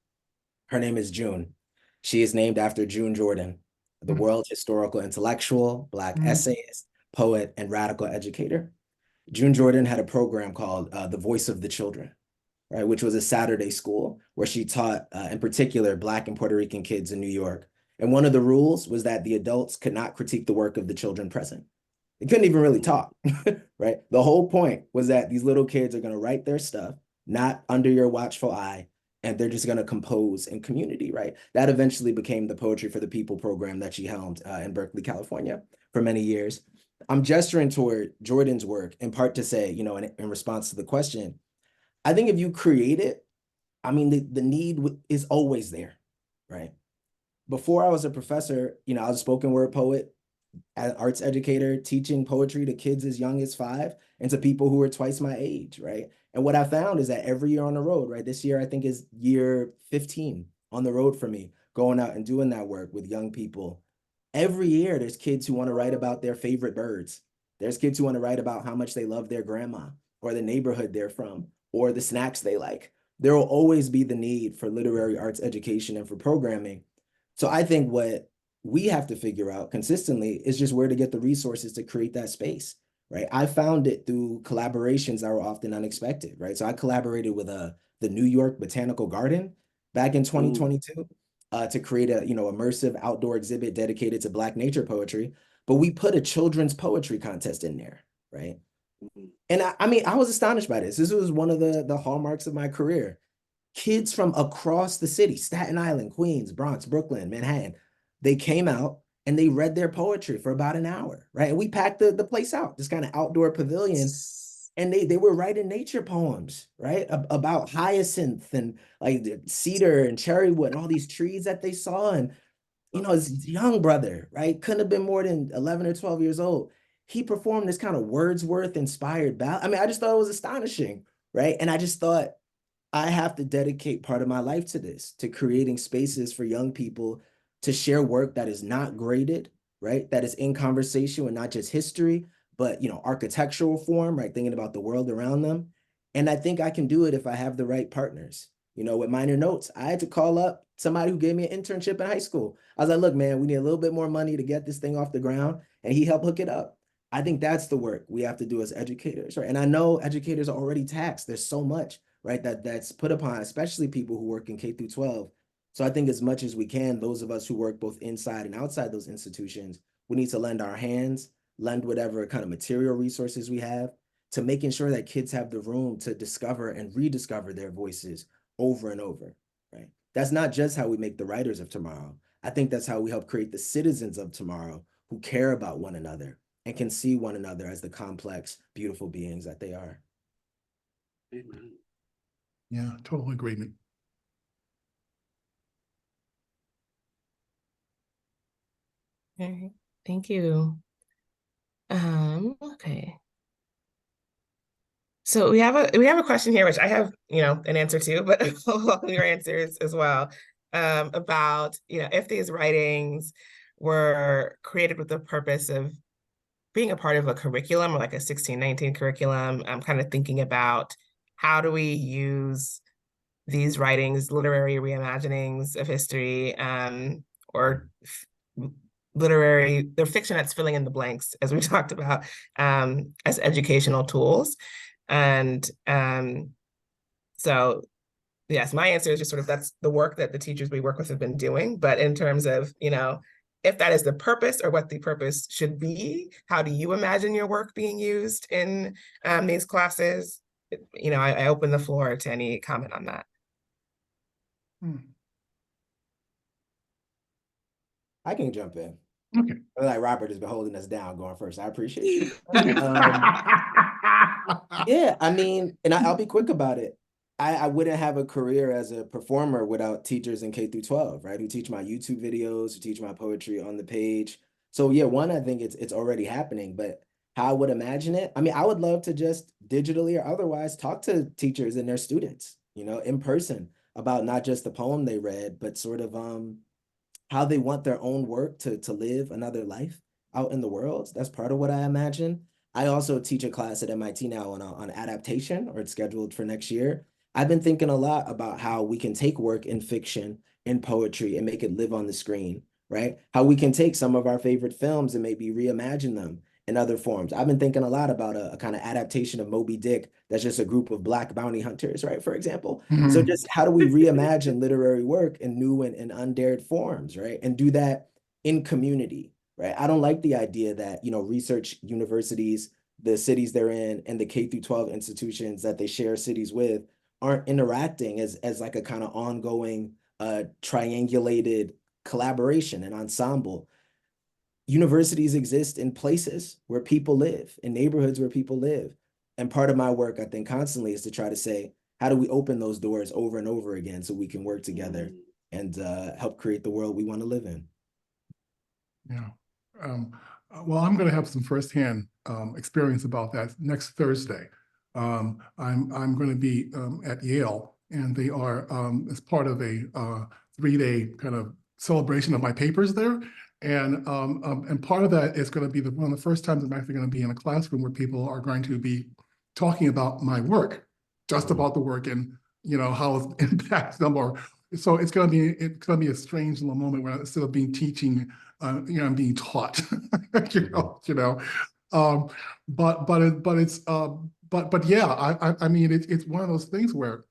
Her name is June. She is named after June Jordan, the world historical intellectual, Black essayist, poet, and radical educator. June Jordan had a program called The Voice of the Children, right, which was a Saturday school where she taught, in particular, Black and Puerto Rican kids in New York. And one of the rules was that the adults could not critique the work of the children present. They couldn't even really talk, right? The whole point was that these little kids are going to write their stuff, not under your watchful eye, and they're just going to compose in community, right? That eventually became the Poetry for the People program that she helmed in Berkeley, California for many years. I'm gesturing toward Jordan's work in part to say, in response to the question, I think if you create it, I mean, the need is always there, right? Before I was a professor, I was a spoken word poet, an arts educator, teaching poetry to kids as young as 5 and to people who are twice my age, right? And what I found is that every year on the road, right? This year, I think is year 15 on the road for me, going out and doing that work with young people. Every year, there's kids who want to write about their favorite birds. There's kids who want to write about how much they love their grandma or the neighborhood they're from or the snacks they like. There will always be the need for literary arts education and for programming. So I think what we have to figure out consistently is just where to get the resources to create that space, right? I found it through collaborations that were often unexpected, right? So I collaborated with the New York Botanical Garden back in 2022 to create a, immersive outdoor exhibit dedicated to Black nature poetry. But we put a children's poetry contest in there, right? And I mean, I was astonished by this. This was one of the hallmarks of my career. Kids from across the city, Staten Island, Queens, Bronx, Brooklyn, Manhattan, they came out and they read their poetry for about an hour, right? And we packed the place out, this kind of outdoor pavilion, and they were writing nature poems, right? About hyacinth and like cedar and cherrywood and all these trees that they saw. And, his young brother, right? Couldn't have been more than 11 or 12 years old. He performed this kind of Wordsworth inspired ballad. I mean, I just thought it was astonishing, right? And I just thought, I have to dedicate part of my life to this, to creating spaces for young people to share work that is not graded, right? That is in conversation with not just history, but architectural form, right? Thinking about the world around them. And I think I can do it if I have the right partners. With Minor Notes, I had to call up somebody who gave me an internship in high school. I was like, look, man, we need a little bit more money to get this thing off the ground. And he helped hook it up. I think that's the work we have to do as educators, right? And I know educators are already taxed. There's so much, right, that's put upon, especially people who work in K through 12. So I think as much as we can, those of us who work both inside and outside those institutions, we need to lend our hands, lend whatever kind of material resources we have to making sure that kids have the room to discover and rediscover their voices over and over, right? That's not just how we make the writers of tomorrow. I think that's how we help create the citizens of tomorrow who care about one another and can see one another as the complex, beautiful beings that they are. Amen. Yeah, total agreement. Okay, thank you. Okay. So we have a question here, which I have, an answer to, but welcome your answers as well. About, if these writings were created with the purpose of being a part of a curriculum or like a 1619 curriculum, I'm kind of thinking about how do we use these writings, literary reimaginings of history, or they're fiction that's filling in the blanks, as we talked about, as educational tools. And so, yes, my answer is just sort of that's the work that the teachers we work with have been doing. But in terms of, if that is the purpose or what the purpose should be, how do you imagine your work being used in these classes? I open the floor to any comment on that. I can jump in. Okay. Like Robert has been holding us down going first. I appreciate you. Yeah, I mean, and I'll be quick about it. I wouldn't have a career as a performer without teachers in K through 12, right? Who teach my YouTube videos, who teach my poetry on the page. So yeah, one, I think it's already happening, but how I would imagine it, I mean, I would love to just digitally or otherwise talk to teachers and their students, in person about not just the poem they read, but sort of how they want their own work to live another life out in the world. That's part of what I imagine. I also teach a class at MIT now on adaptation, or it's scheduled for next year. I've been thinking a lot about how we can take work in fiction, in poetry, and make it live on the screen, right? How we can take some of our favorite films and maybe reimagine them in other forms. I've been thinking a lot about a kind of adaptation of Moby Dick that's just a group of Black bounty hunters, right, for example. So just how do we reimagine literary work in new and undared forms, right? And do that in community, right? I don't like the idea that, research universities, the cities they're in, and the K through 12 institutions that they share cities with aren't interacting as like a kind of ongoing triangulated collaboration and ensemble. Universities exist in places where people live, in neighborhoods where people live. And part of my work, I think, constantly is to try to say, how do we open those doors over and over again so we can work together and help create the world we want to live in? Yeah. Well, I'm going to have some firsthand experience about that next Thursday. I'm going to be at Yale, and they are as part of a 3-day kind of celebration of my papers there. And part of that is going to be one of the first times I'm actually going to be in a classroom where people are going to be talking about my work, just about the work and how it impacts them, or so it's gonna be a strange little moment where instead of being teaching, I'm being taught. Um, but yeah, I mean it's one of those things where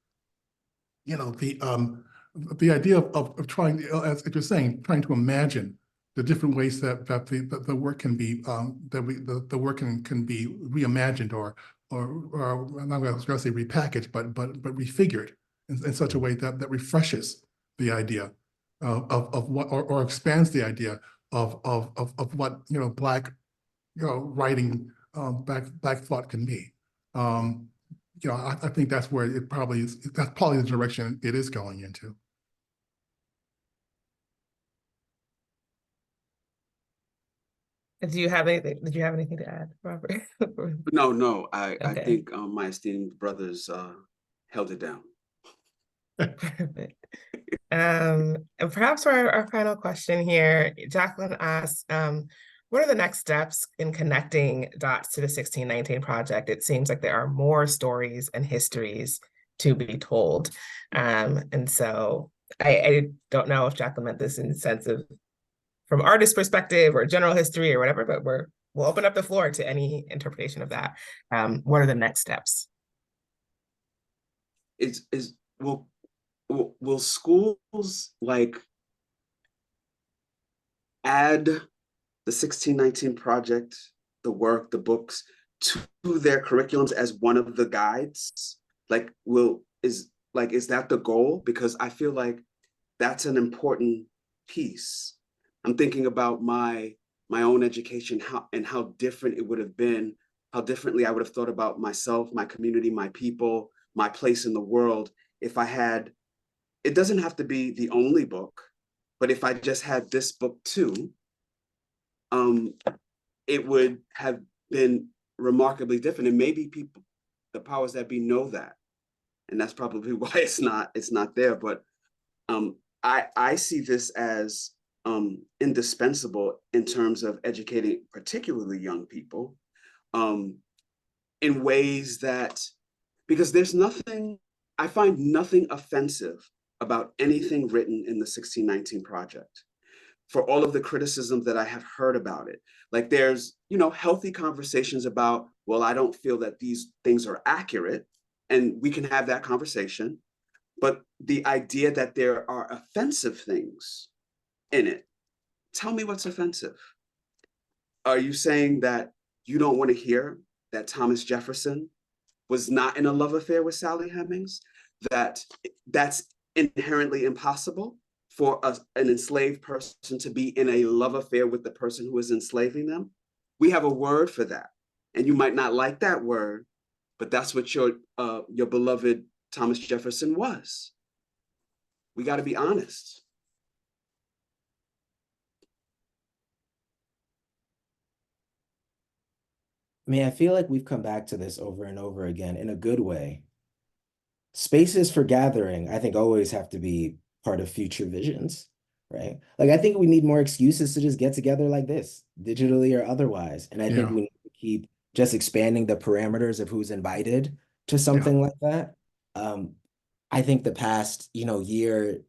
the idea of trying, as you're saying, trying to imagine the different ways that the work can be the work can be reimagined or I'm not going to say repackaged, but refigured in such a way that refreshes the idea of what or expands the idea of what Black writing Black thought can be. I think that's where it probably is. That's probably the direction it is going into. Did you have anything? Did you have anything to add, Robert? No. I Okay, think my esteemed brothers held it down. perfect. And perhaps for our final question here, Jacqueline asks, what are the next steps in connecting dots to the 1619 project? It seems like there are more stories and histories to be told. And so I don't know if Jacqueline meant this in the sense of from artist perspective or general history or whatever, but we'll open up the floor to any interpretation of that. What are the next steps? Is will schools like add the 1619 project, the work, the books to their curriculums as one of the guides? Like, is that the goal? Because I feel like that's an important piece. I'm thinking about my own education, how different it would have been, how differently I would have thought about myself, my community, my people, my place in the world if I had. It doesn't have to be the only book, but if I just had this book too, um, it would have been remarkably different. And maybe people, the powers that be, know that, and that's probably why it's not there. But I see this as indispensable in terms of educating, particularly young people, um, in ways that, because I find nothing offensive about anything written in the 1619 Project for all of the criticism that I have heard about it. Like there's, healthy conversations about, well, I don't feel that these things are accurate, and we can have that conversation. But the idea that there are offensive things in it, tell me what's offensive. Are you saying that you don't want to hear that Thomas Jefferson was not in a love affair with Sally Hemings? That's inherently impossible for an enslaved person to be in a love affair with the person who is enslaving them? We have a word for that. And you might not like that word, but that's what your beloved Thomas Jefferson was. We got to be honest. I mean, I feel like we've come back to this over and over again in a good way. Spaces for gathering, I think, always have to be part of future visions, right? Like, I think we need more excuses to just get together like this, digitally or otherwise. And I think Yeah, we need to keep just expanding the parameters of who's invited to yeah, something like that. Um, I think the past, year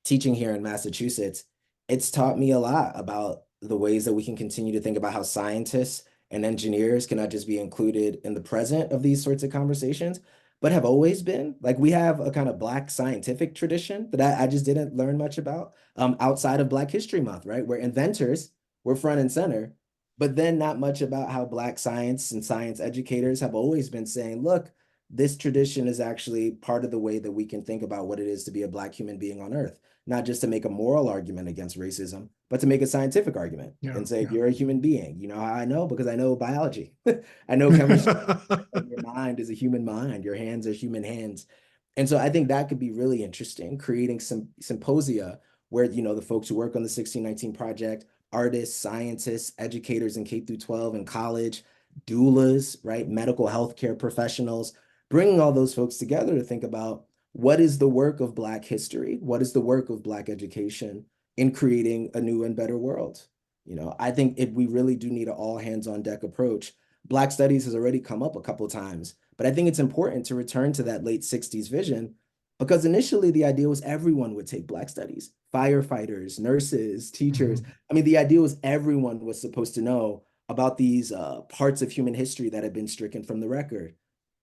teaching here in Massachusetts, it's taught me a lot about the ways that we can continue to think about how scientists and engineers cannot just be included in the present of these sorts of conversations, but have always been. Like we have a kind of Black scientific tradition that I just didn't learn much about outside of Black History Month, right? Where inventors were front and center, but then not much about how Black science and science educators have always been saying, look, this tradition is actually part of the way that we can think about what it is to be a Black human being on Earth, not just to make a moral argument against racism, but to make a scientific argument yeah, and say, yeah. you're a human being. You know how I know? Because I know biology. I know chemistry. Your mind is a human mind. Your hands are human hands. And so I think that could be really interesting, creating some symposia where, the folks who work on the 1619 Project, artists, scientists, educators in K through 12 and college, doulas, right? Medical healthcare professionals, bringing all those folks together to think about what is the work of Black history? What is the work of Black education in creating a new and better world? I think we really do need an all hands on deck approach. Black studies has already come up a couple of times, but I think it's important to return to that late 60s vision Because initially the idea was everyone would take Black studies, firefighters, nurses, teachers. I mean, the idea was everyone was supposed to know about these parts of human history that had been stricken from the record.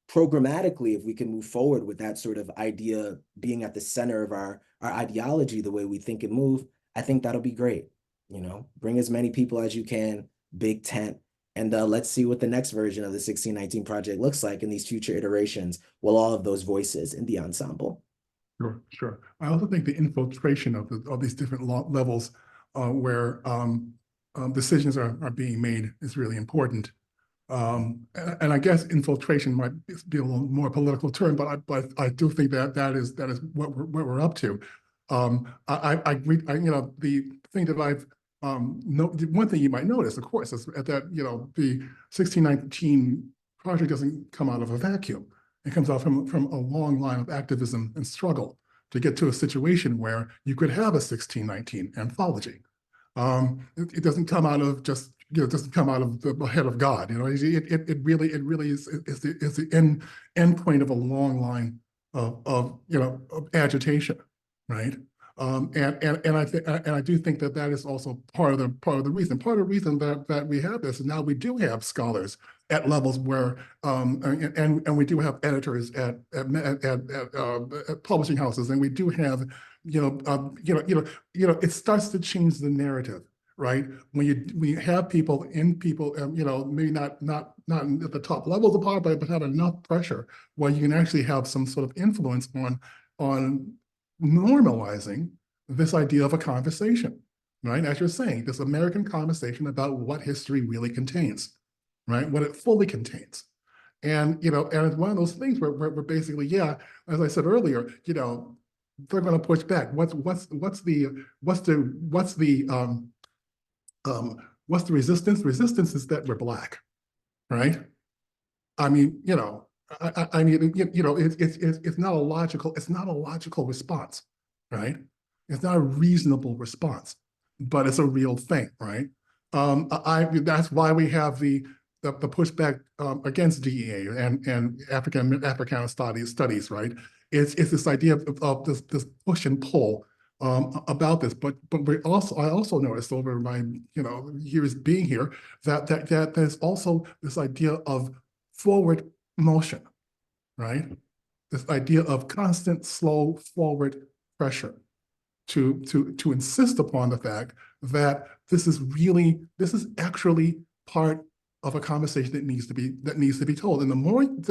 Programmatically, if we can move forward with that sort of idea being at the center of our ideology, the way we think and move, I think that'll be great. You know, bring as many people as you can, big tent, and let's see what the next version of the 1619 project looks like in these future iterations with all of those voices in the ensemble. Sure, sure. I also think the infiltration of these different levels where decisions are being made is really important. And I guess infiltration might be a little more political term, but I do think that is what we're up to. You know, the thing that I've one thing you might notice, of course, is that the 1619 project doesn't come out of a vacuum. It comes out from a long line of activism and struggle to get to a situation where you could have a 1619 anthology. It doesn't come out of just, it doesn't come out of the head of God. You know, it really is the end point of a long line of agitation, right? And I do think that is also part of the reason. Part of the reason that we have this, and now we do have scholars at levels where and we do have editors at publishing houses, and we do have it starts to change the narrative, right? When you have people maybe not at the top levels of power, but have enough pressure where you can actually have some sort of influence on normalizing this idea of a conversation, right? As you're saying, this American conversation about what history really contains, right? What it fully contains. And, and it's one of those things where basically, yeah, as I said earlier, they're going to push back. What's the resistance? Resistance is that we're Black, right? I mean, it's not a logical response, right? It's not a reasonable response, but it's a real thing, right? That's why we have the pushback against DEA and Africana studies, right? It's this idea of this push and pull about this, but I also noticed over my years being here that there's also this idea of forward motion, right? This idea of constant, slow forward pressure to insist upon the fact that this is actually part of a conversation that needs to be told. And the more it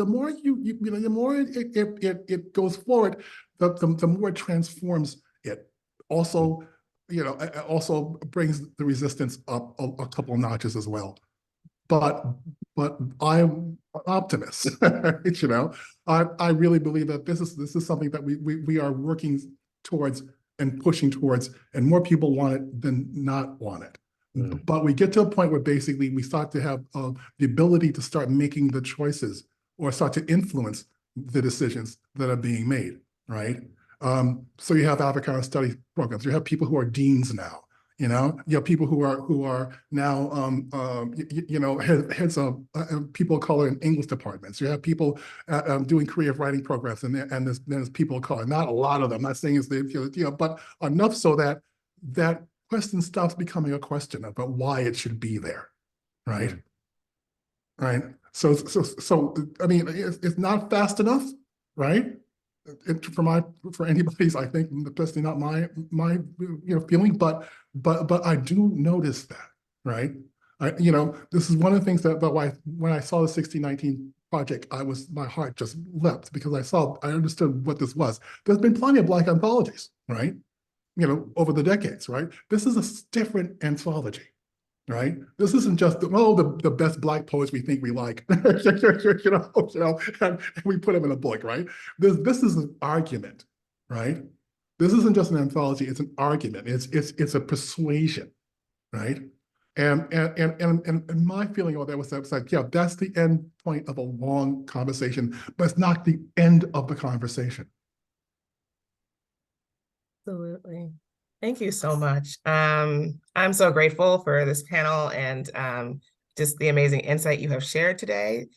goes forward, the more it transforms it. Also, it also brings the resistance up a couple of notches as well. But I'm an optimist. I really believe that this is something that we are working towards and pushing towards, and more people want it than not want it. But we get to a point where basically we start to have the ability to start making the choices or start to influence the decisions that are being made, right? So you have Africana studies programs. You have people who are deans now. You have people who are now heads of people of color in English departments. You have people doing creative writing programs, and there's people of color. Not a lot of them. I'm not saying it's but enough so that question stops becoming a question about why it should be there, right? Right. So I mean, it's not fast enough, right? For anybody's, I think, personally not my feeling, but I do notice that, right? This is one of the things that when I saw the 1619 project, my heart just leapt because I understood what this was. There's been plenty of Black anthologies, right? Over the decades, right? This is a different anthology, right? This isn't just the best Black poets we think we like, and we put them in a book, right? This is an argument, right? This isn't just an anthology; it's an argument. It's a persuasion, right? And my feeling of that was like, yeah, that's the end point of a long conversation, but it's not the end of the conversation. Absolutely. Thank you so much. I'm so grateful for this panel and just the amazing insight you have shared today.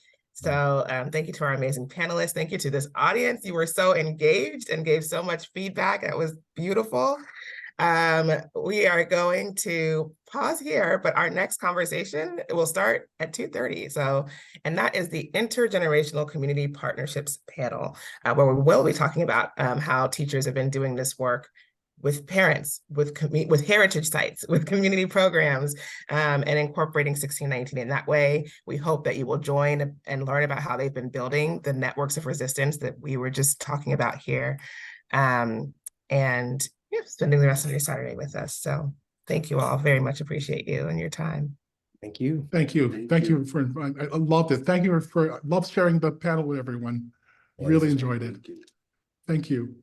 So thank you to our amazing panelists. Thank you to this audience. You were so engaged and gave so much feedback. It was beautiful. We are going to pause here, but our next conversation will start at 2:30. So, and that is the Intergenerational Community Partnerships panel, where we will be talking about how teachers have been doing this work with parents, with heritage sites, with community programs, and incorporating 1619 in that way. We hope that you will join and learn about how they've been building the networks of resistance that we were just talking about here. And yeah, spending the rest of your Saturday with us. So thank you all. Very much appreciate you and your time. Thank you. Thank you. Thank you for inviting. I loved it. Thank you for love sharing the panel with everyone. Really enjoyed it. Thank you.